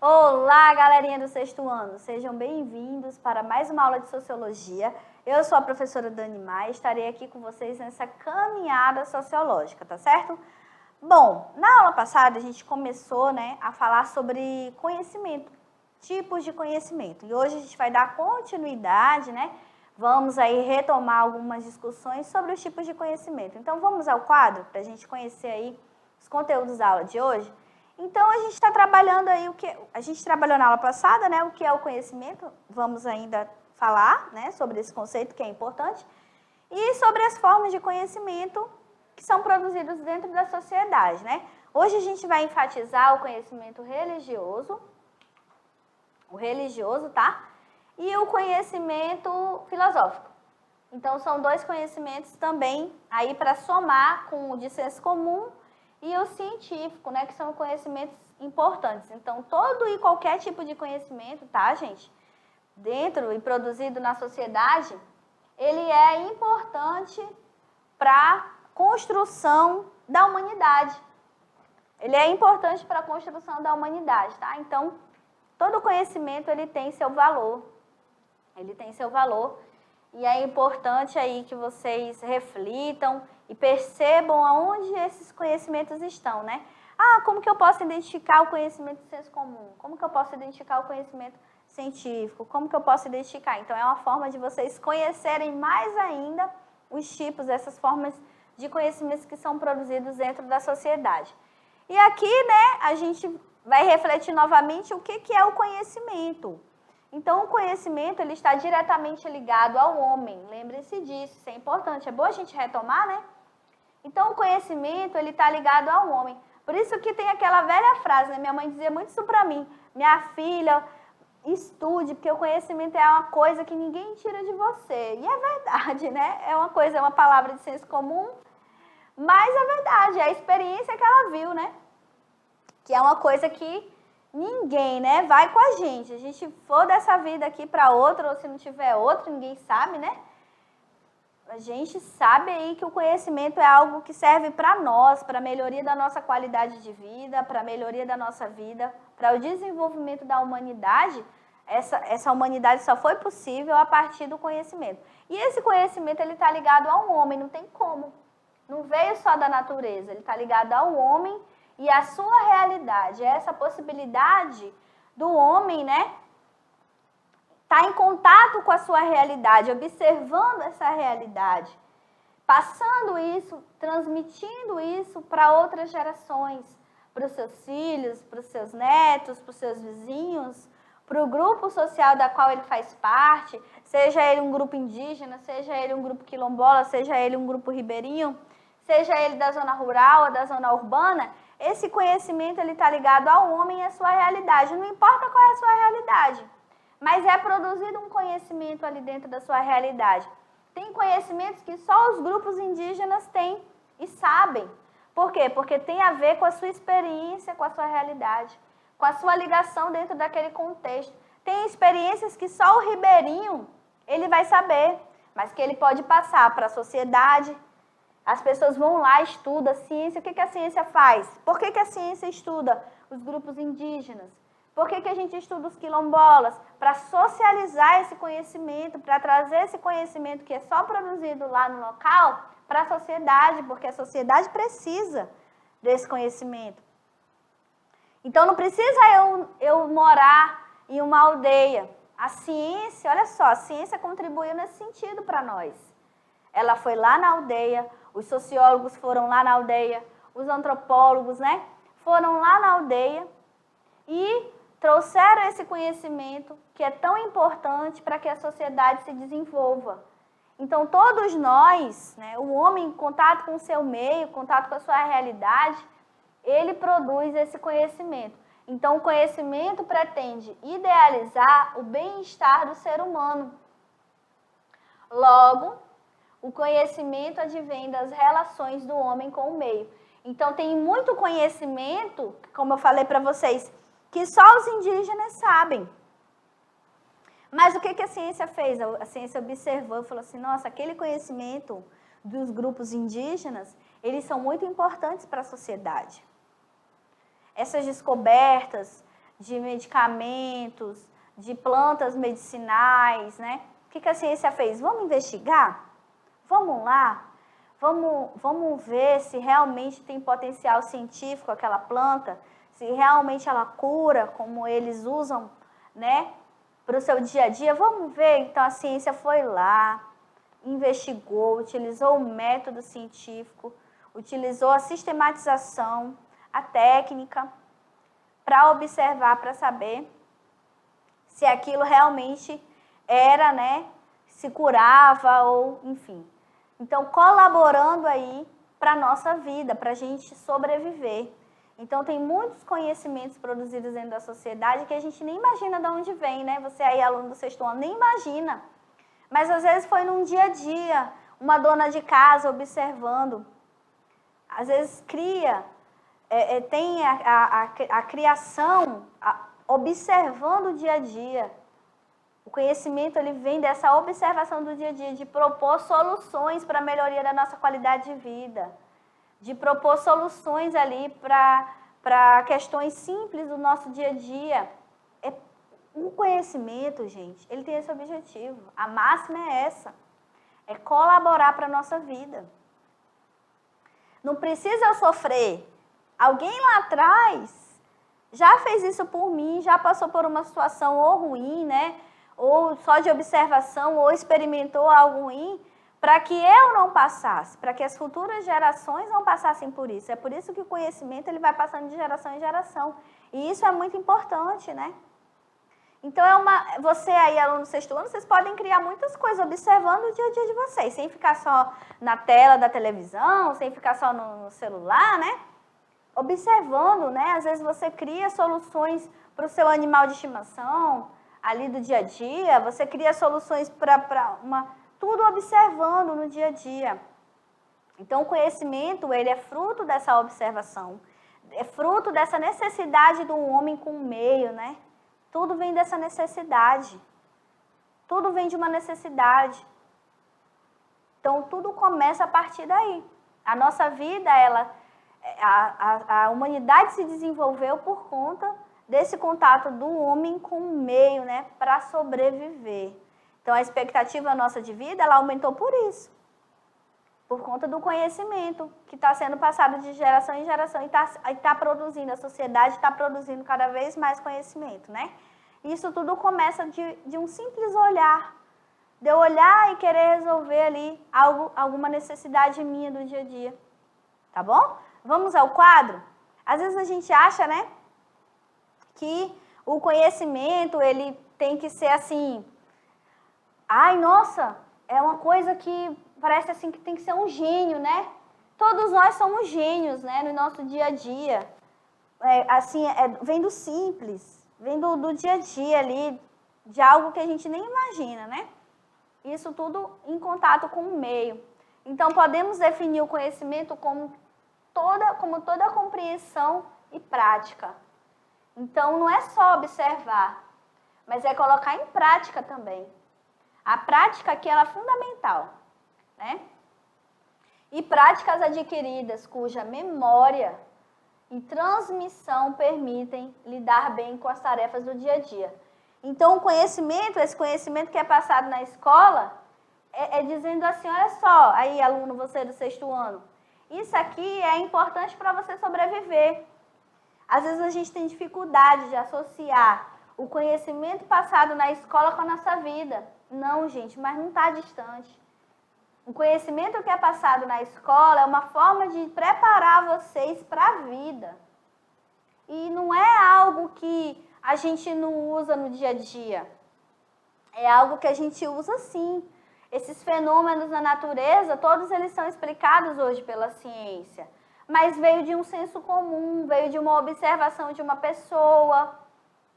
Olá, galerinha do sexto ano, sejam bem-vindos para mais uma aula de Sociologia. Eu sou a professora Dani Maia e estarei aqui com vocês nessa caminhada sociológica, tá certo? Bom, na aula passada a gente começou, a falar sobre conhecimento, tipos de conhecimento. E hoje a gente vai dar continuidade, Vamos aí retomar algumas discussões sobre os tipos de conhecimento. Então vamos ao quadro para a gente conhecer aí os conteúdos da aula de hoje. Então, a gente está trabalhando aí a gente trabalhou na aula passada, o que é o conhecimento, vamos ainda falar, sobre esse conceito que é importante, e sobre as formas de conhecimento que são produzidas dentro da sociedade, Hoje a gente vai enfatizar o conhecimento religioso, tá? E o conhecimento filosófico. Então, são dois conhecimentos também aí para somar com o de senso comum e o científico, que são conhecimentos importantes. Então, todo e qualquer tipo de conhecimento, tá, gente? Dentro e produzido na sociedade, ele é importante para a construção da humanidade. Ele é importante para a construção da humanidade, tá? Então, todo conhecimento, ele tem seu valor. Ele tem seu valor. E é importante aí que vocês reflitam e percebam aonde esses conhecimentos estão, como que eu posso identificar o conhecimento de senso comum? Como que eu posso identificar o conhecimento científico? Como que eu posso identificar? Então, é uma forma de vocês conhecerem mais ainda os tipos, essas formas de conhecimentos que são produzidos dentro da sociedade. E aqui, a gente vai refletir novamente o que é o conhecimento. Então, o conhecimento, ele está diretamente ligado ao homem. Lembre-se disso, isso é importante. É bom a gente retomar, Então, o conhecimento, ele está ligado ao homem. Por isso que tem aquela velha frase, Minha mãe dizia muito isso para mim. Minha filha, estude, porque o conhecimento é uma coisa que ninguém tira de você. E é verdade, É uma coisa, é uma palavra de senso comum, mas é verdade, é a experiência que ela viu, Que é uma coisa que ninguém, vai com a gente. A gente for dessa vida aqui para outra, ou se não tiver outra, ninguém sabe, A gente sabe aí que o conhecimento é algo que serve para nós, para a melhoria da nossa qualidade de vida, para a melhoria da nossa vida, para o desenvolvimento da humanidade. Essa humanidade só foi possível a partir do conhecimento. E esse conhecimento, ele está ligado ao homem, não tem como. Não veio só da natureza, ele está ligado ao homem e à sua realidade. Essa possibilidade do homem, estar em contato com a sua realidade, observando essa realidade, passando isso, transmitindo isso para outras gerações, para os seus filhos, para os seus netos, para os seus vizinhos, para o grupo social da qual ele faz parte, seja ele um grupo indígena, seja ele um grupo quilombola, seja ele um grupo ribeirinho, seja ele da zona rural ou da zona urbana. Esse conhecimento, ele está ligado ao homem e à sua realidade. Não importa qual é a sua realidade, mas é produzido um conhecimento ali dentro da sua realidade. Tem conhecimentos que só os grupos indígenas têm e sabem. Por quê? Porque tem a ver com a sua experiência, com a sua realidade, com a sua ligação dentro daquele contexto. Tem experiências que só o ribeirinho, ele vai saber, mas que ele pode passar para a sociedade. As pessoas vão lá, estudam a ciência. O que a ciência faz? Por que a ciência estuda os grupos indígenas? Por que a gente estuda os quilombolas? Para socializar esse conhecimento, para trazer esse conhecimento que é só produzido lá no local para a sociedade, porque a sociedade precisa desse conhecimento. Então, não precisa eu morar em uma aldeia. A ciência, olha só, a ciência contribuiu nesse sentido para nós. Ela foi lá na aldeia, os sociólogos foram lá na aldeia, os antropólogos, foram lá na aldeia e trouxeram esse conhecimento que é tão importante para que a sociedade se desenvolva. Então, todos nós, o homem em contato com o seu meio, em contato com a sua realidade, ele produz esse conhecimento. Então, o conhecimento pretende idealizar o bem-estar do ser humano. Logo, o conhecimento advém das relações do homem com o meio. Então, tem muito conhecimento, como eu falei para vocês, que só os indígenas sabem. Mas o que a ciência fez? A ciência observou e falou assim, nossa, aquele conhecimento dos grupos indígenas, eles são muito importantes para a sociedade. Essas descobertas de medicamentos, de plantas medicinais, né? O que a ciência fez? Vamos investigar? Vamos lá? Vamos ver se realmente tem potencial científico aquela planta, se realmente ela cura, como eles usam, né, para o seu dia a dia. Vamos ver. Então, a ciência foi lá, investigou, utilizou o método científico, utilizou a sistematização, a técnica, para observar, para saber se aquilo realmente era, né, se curava ou, enfim. Então, colaborando aí para a nossa vida, para a gente sobreviver. Então, tem muitos conhecimentos produzidos dentro da sociedade que a gente nem imagina de onde vem, né? Você aí, aluno do 6º ano, nem imagina. Mas, às vezes, foi num dia a dia, uma dona de casa observando. Às vezes, tem a criação observando o dia a dia. O conhecimento, ele vem dessa observação do dia a dia, de propor soluções para a melhoria da nossa qualidade de vida, de propor soluções ali para questões simples do nosso dia a dia. O conhecimento, gente, ele tem esse objetivo. A máxima é essa, é colaborar para a nossa vida. Não precisa eu sofrer. Alguém lá atrás já fez isso por mim, já passou por uma situação ou ruim, né? Ou só de observação, ou experimentou algo ruim, para que eu não passasse, para que as futuras gerações não passassem por isso. É por isso que o conhecimento ele vai passando de geração em geração. E isso é muito importante, né? Então, você aí, aluno do 6º ano, vocês podem criar muitas coisas observando o dia a dia de vocês, sem ficar só na tela da televisão, sem ficar só no celular, né? Observando, né? Às vezes você cria soluções para o seu animal de estimação, ali do dia a dia, você cria soluções tudo observando no dia a dia. Então, o conhecimento, ele é fruto dessa observação, é fruto dessa necessidade do homem com o meio, né? Tudo vem dessa necessidade, tudo vem de uma necessidade. Então, tudo começa a partir daí. A nossa vida, a humanidade se desenvolveu por conta desse contato do homem com o meio, né, para sobreviver. Então, a expectativa nossa de vida, ela aumentou por isso. Por conta do conhecimento que está sendo passado de geração em geração e está produzindo, a sociedade está produzindo cada vez mais conhecimento, né? Isso tudo começa de um simples olhar, de eu olhar e querer resolver ali alguma necessidade minha do dia a dia, tá bom? Vamos ao quadro? Às vezes a gente acha, né, que o conhecimento, ele tem que ser assim, ai, nossa, é uma coisa que parece assim que tem que ser um gênio, né? Todos nós somos gênios, né, no nosso dia a dia. Vem do simples, vem do dia a dia ali, de algo que a gente nem imagina, né? Isso tudo em contato com o meio. Então, podemos definir o conhecimento como toda compreensão e prática. Então, não é só observar, mas é colocar em prática também. A prática aqui ela é fundamental, né? E práticas adquiridas cuja memória e transmissão permitem lidar bem com as tarefas do dia a dia. Então, esse conhecimento que é passado na escola, é dizendo assim, olha só, aí aluno, você do 6º ano, isso aqui é importante para você sobreviver. Às vezes a gente tem dificuldade de associar o conhecimento passado na escola com a nossa vida. Não, gente, mas não está distante. O conhecimento que é passado na escola é uma forma de preparar vocês para a vida. E não é algo que a gente não usa no dia a dia. É algo que a gente usa sim. Esses fenômenos na natureza, todos eles são explicados hoje pela ciência. Mas veio de um senso comum, veio de uma observação de uma pessoa,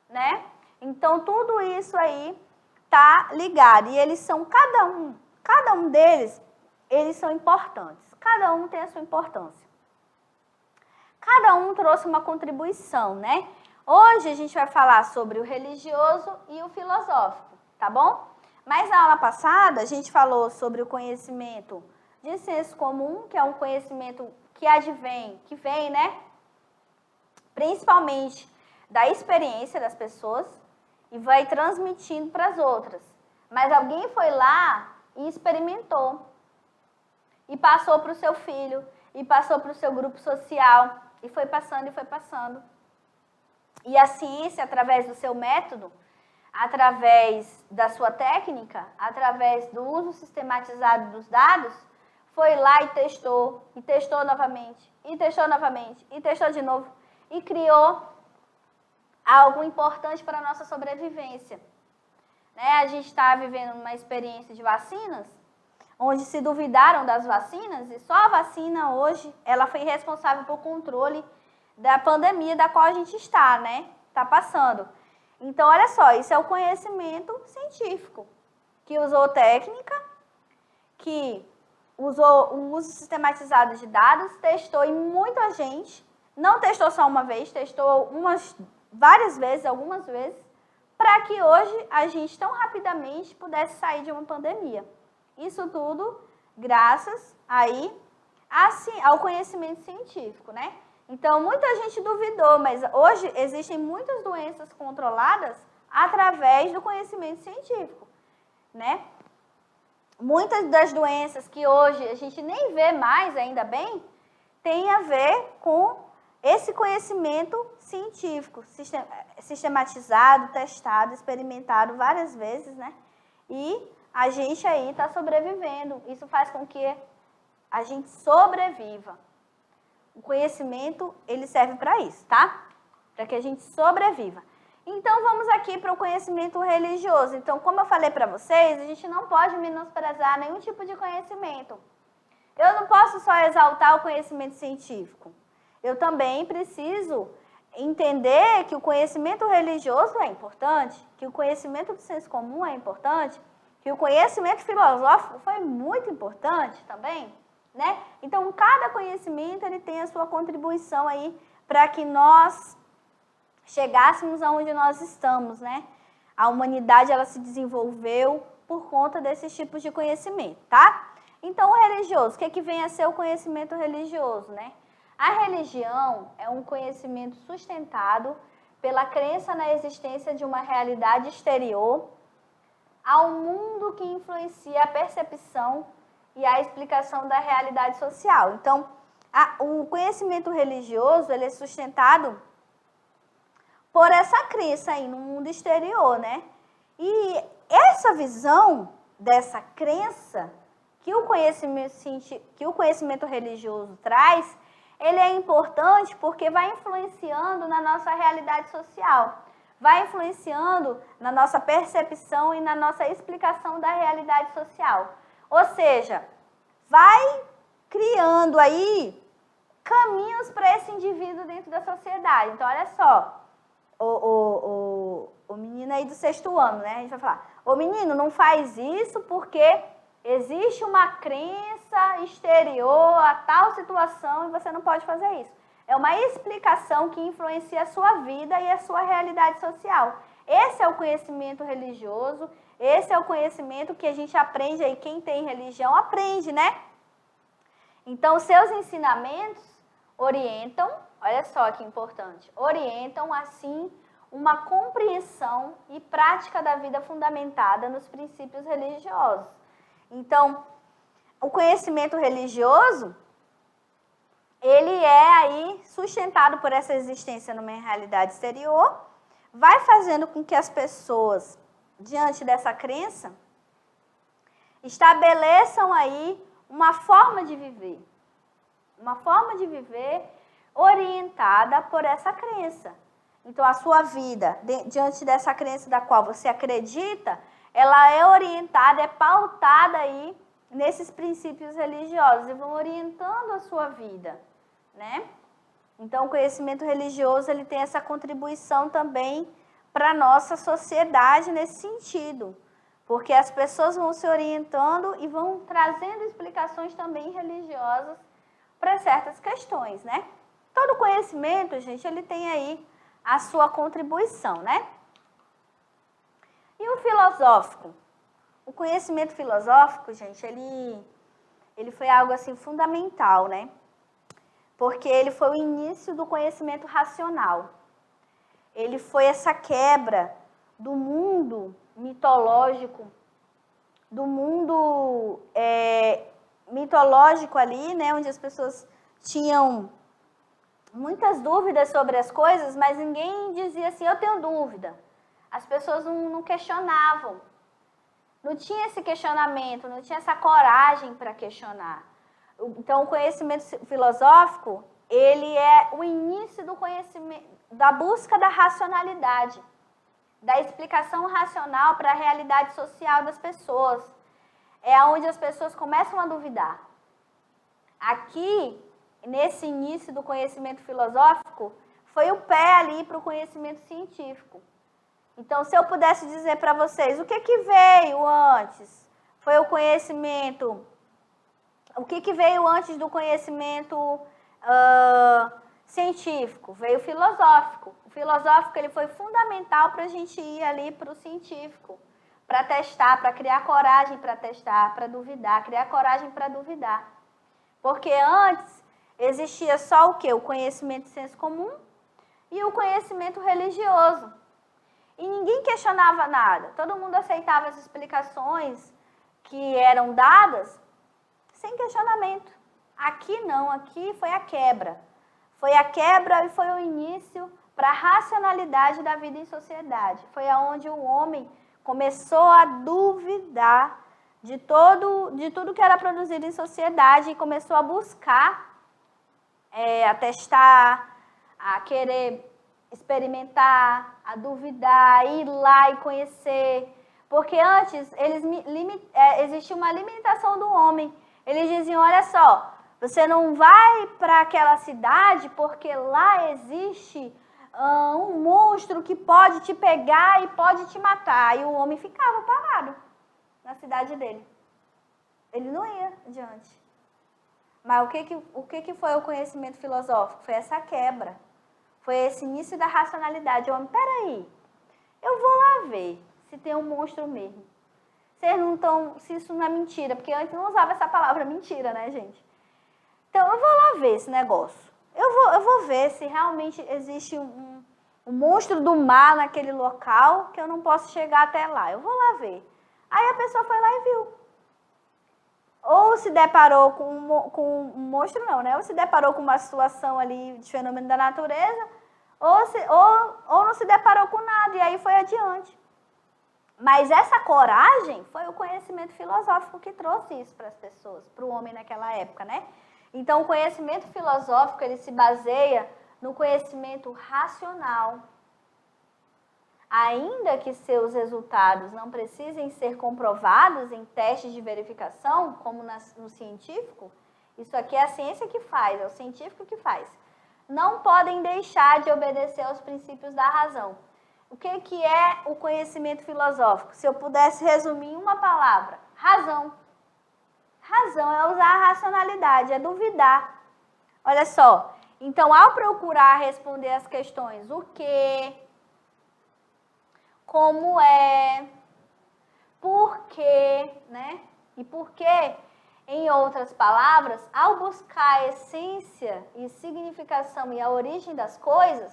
né? Então, tudo isso aí está ligado. E eles são, cada um deles, eles são importantes. Cada um tem a sua importância. Cada um trouxe uma contribuição, né? Hoje a gente vai falar sobre o religioso e o filosófico, tá bom? Mas na aula passada a gente falou sobre o conhecimento de senso comum, que é um conhecimento que vem, né? Principalmente da experiência das pessoas e vai transmitindo para as outras. Mas alguém foi lá e experimentou. E passou para o seu filho, e passou para o seu grupo social, e foi passando e foi passando. E a ciência, através do seu método, através da sua técnica, através do uso sistematizado dos dados, foi lá e testou novamente, e testou novamente, e testou de novo, e criou algo importante para a nossa sobrevivência. Né? A gente está vivendo uma experiência de vacinas, onde se duvidaram das vacinas, e só a vacina hoje, ela foi responsável pelo controle da pandemia da qual a gente está, né? Está passando. Então, olha só, isso é o conhecimento científico, que usou técnica, que usou o uso sistematizado de dados, testou em muita gente, não testou só uma vez, testou várias vezes, algumas vezes, para que hoje a gente tão rapidamente pudesse sair de uma pandemia. Isso tudo graças aí ao conhecimento científico, né? Então, muita gente duvidou, mas hoje existem muitas doenças controladas através do conhecimento científico, né? Muitas das doenças que hoje a gente nem vê mais, ainda bem, tem a ver com esse conhecimento científico, sistematizado, testado, experimentado várias vezes, né? E a gente aí está sobrevivendo. Isso faz com que a gente sobreviva. O conhecimento, ele serve para isso, tá? Para que a gente sobreviva. Então, vamos aqui para o conhecimento religioso. Então, como eu falei para vocês, a gente não pode menosprezar nenhum tipo de conhecimento. Eu não posso só exaltar o conhecimento científico. Eu também preciso entender que o conhecimento religioso é importante, que o conhecimento do senso comum é importante, que o conhecimento filosófico foi muito importante também, né? Então, cada conhecimento ele tem a sua contribuição aí para que nós chegássemos aonde nós estamos, né? A humanidade ela se desenvolveu por conta desses tipos de conhecimento, tá? Então, o religioso, o que vem a ser o conhecimento religioso, né? A religião é um conhecimento sustentado pela crença na existência de uma realidade exterior ao mundo que influencia a percepção e a explicação da realidade social. Então, o conhecimento religioso ele é sustentado por essa crença aí no mundo exterior, né? E essa visão dessa crença que o conhecimento religioso traz, ele é importante porque vai influenciando na nossa realidade social, vai influenciando na nossa percepção e na nossa explicação da realidade social. Ou seja, vai criando aí caminhos para esse indivíduo dentro da sociedade. Então, olha só, o menino aí do 6º ano, né? A gente vai falar, ô menino, não faz isso porque existe uma crença exterior a tal situação e você não pode fazer isso. É uma explicação que influencia a sua vida e a sua realidade social. Esse é o conhecimento religioso, esse é o conhecimento que a gente aprende aí, quem tem religião aprende, né? Então, seus ensinamentos orientam, olha só que importante, orientam assim uma compreensão e prática da vida fundamentada nos princípios religiosos. Então, o conhecimento religioso, ele é aí sustentado por essa existência numa realidade exterior, vai fazendo com que as pessoas, diante dessa crença, estabeleçam aí uma forma de viver orientada por essa crença. Então, a sua vida, diante dessa crença da qual você acredita, ela é orientada, é pautada aí nesses princípios religiosos e vão orientando a sua vida, né? Então, o conhecimento religioso ele tem essa contribuição também para a nossa sociedade nesse sentido, porque as pessoas vão se orientando e vão trazendo explicações também religiosas para certas questões, né? Todo conhecimento, gente, ele tem aí a sua contribuição, né? E o filosófico? O conhecimento filosófico, gente, ele foi algo assim fundamental, né? Porque ele foi o início do conhecimento racional. ele foi essa quebra do mundo mitológico, do mundo mitológico ali, né, onde as pessoas tinham muitas dúvidas sobre as coisas, mas ninguém dizia assim, eu tenho dúvida. As pessoas não questionavam. Não tinha esse questionamento, não tinha essa coragem para questionar. Então, o conhecimento filosófico, ele é o início do conhecimento, da busca da racionalidade, da explicação racional para a realidade social das pessoas. É onde as pessoas começam a duvidar. Aqui, nesse início do conhecimento filosófico, foi o pé ali para o conhecimento científico. Então, se eu pudesse dizer para vocês, o que veio antes? Foi o conhecimento... O que veio antes do conhecimento científico? Veio o filosófico. O filosófico ele foi fundamental para a gente ir ali para o científico, para testar, para criar coragem para testar, para duvidar, criar coragem para duvidar. Porque antes existia só o quê? O conhecimento de senso comum e o conhecimento religioso. E ninguém questionava nada. Todo mundo aceitava as explicações que eram dadas sem questionamento. Aqui não, aqui foi a quebra. Foi a quebra e foi o início para a racionalidade da vida em sociedade. Foi aonde o homem começou a duvidar de tudo que era produzido em sociedade e começou a buscar, a testar, a querer experimentar, a duvidar, a ir lá e conhecer. Porque antes existia uma limitação do homem. Eles diziam, olha só, você não vai para aquela cidade porque lá existe um monstro que pode te pegar e pode te matar. E o homem ficava parado na cidade dele. Ele não ia adiante. Mas o que foi o conhecimento filosófico? Foi essa quebra. Foi esse início da racionalidade. O homem, peraí, eu vou lá ver se tem um monstro mesmo. Vocês não estão, se isso não é mentira, porque antes não usava essa palavra mentira, né, gente? Então, eu vou lá ver esse negócio. Eu vou ver se realmente existe um monstro do mar naquele local que eu não posso chegar até lá. Eu vou lá ver. Aí a pessoa foi lá e viu. Ou se deparou com um monstro, não, né? Ou se deparou com uma situação ali de fenômeno da natureza, ou não se deparou com nada, e aí foi adiante. Mas essa coragem foi o conhecimento filosófico que trouxe isso para as pessoas, para o homem naquela época, né? Então, o conhecimento filosófico, ele se baseia no conhecimento racional. Ainda que seus resultados não precisem ser comprovados em testes de verificação, como no científico, isso aqui é a ciência que faz, é o científico que faz, não podem deixar de obedecer aos princípios da razão. O que é o conhecimento filosófico? Se eu pudesse resumir em uma palavra, razão. Razão é usar a racionalidade, é duvidar. Olha só, então ao procurar responder as questões o que, como é, por quê, né? E por quê, em outras palavras, ao buscar a essência e significação e a origem das coisas,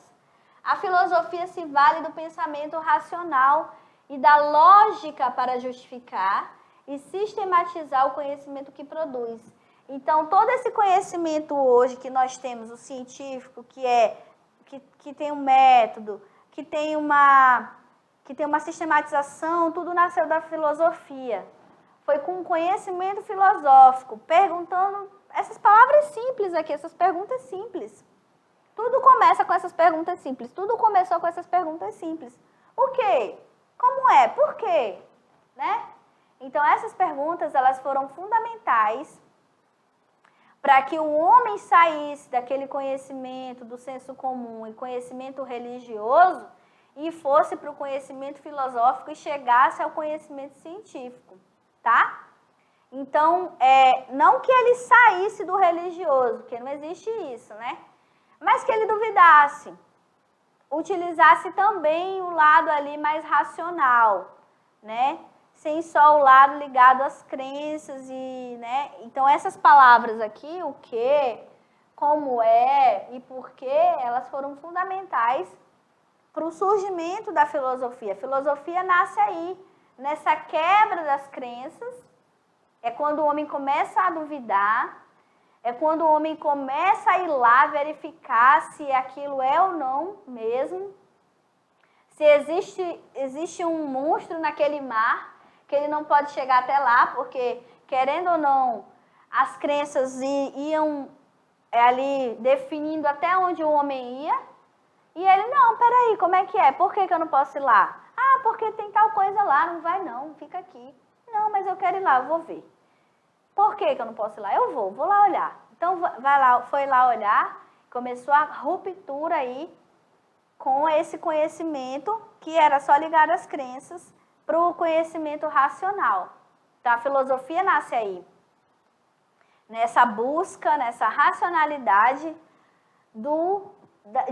a filosofia se vale do pensamento racional e da lógica para justificar e sistematizar o conhecimento que produz. Então, todo esse conhecimento hoje que nós temos, o científico, que tem um método, que tem uma sistematização, tudo nasceu da filosofia. Foi com conhecimento filosófico, perguntando essas palavras simples aqui, essas perguntas simples. Tudo começa com essas perguntas simples. Tudo começou com essas perguntas simples. O quê? Como é? Por quê? Né? Então, essas perguntas, elas foram fundamentais para que o homem saísse daquele conhecimento do senso comum e conhecimento religioso e fosse para o conhecimento filosófico e chegasse ao conhecimento científico, tá? Então, não que ele saísse do religioso, porque não existe isso, né? Mas que ele duvidasse, utilizasse também o lado ali mais racional, né? Sem só o lado ligado às crenças e, né? Então, essas palavras aqui, o que, como é e por quê, elas foram fundamentais para o surgimento da filosofia. A filosofia nasce aí, nessa quebra das crenças, é quando o homem começa a duvidar, é quando o homem começa a ir lá verificar se aquilo é ou não mesmo, se existe um monstro naquele mar, que ele não pode chegar até lá, porque, querendo ou não, as crenças iam ali definindo até onde o homem ia, e ele, não, peraí, como é que é? Por que eu não posso ir lá? Ah, porque tem tal coisa lá, não vai não, fica aqui. Não, mas eu quero ir lá, eu vou ver. Por que eu não posso ir lá? Eu vou lá olhar. Então, foi lá olhar, começou a ruptura aí com esse conhecimento que era só ligado às crenças para o conhecimento racional. Então, a filosofia nasce aí, nessa busca, nessa racionalidade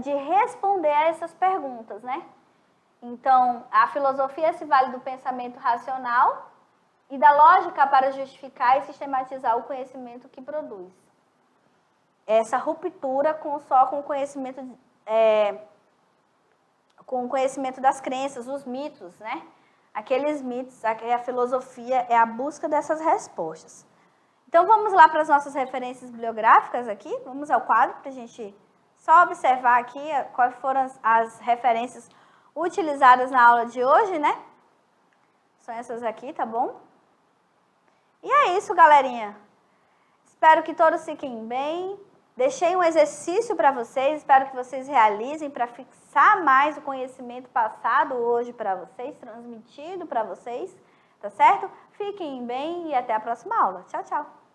de responder a essas perguntas, né? Então, a filosofia se vale do pensamento racional e da lógica para justificar e sistematizar o conhecimento que produz. Essa ruptura com o conhecimento, com o conhecimento das crenças, os mitos, né? Aqueles mitos, a filosofia é a busca dessas respostas. Então, vamos lá para as nossas referências bibliográficas aqui. Vamos ao quadro para a gente só observar aqui quais foram as referências utilizadas na aula de hoje, né? São essas aqui, tá bom? E é isso, galerinha. Espero que todos fiquem bem. Deixei um exercício para vocês, espero que vocês realizem para fixar mais o conhecimento passado hoje para vocês, transmitido para vocês, tá certo? Fiquem bem e até a próxima aula. Tchau, tchau!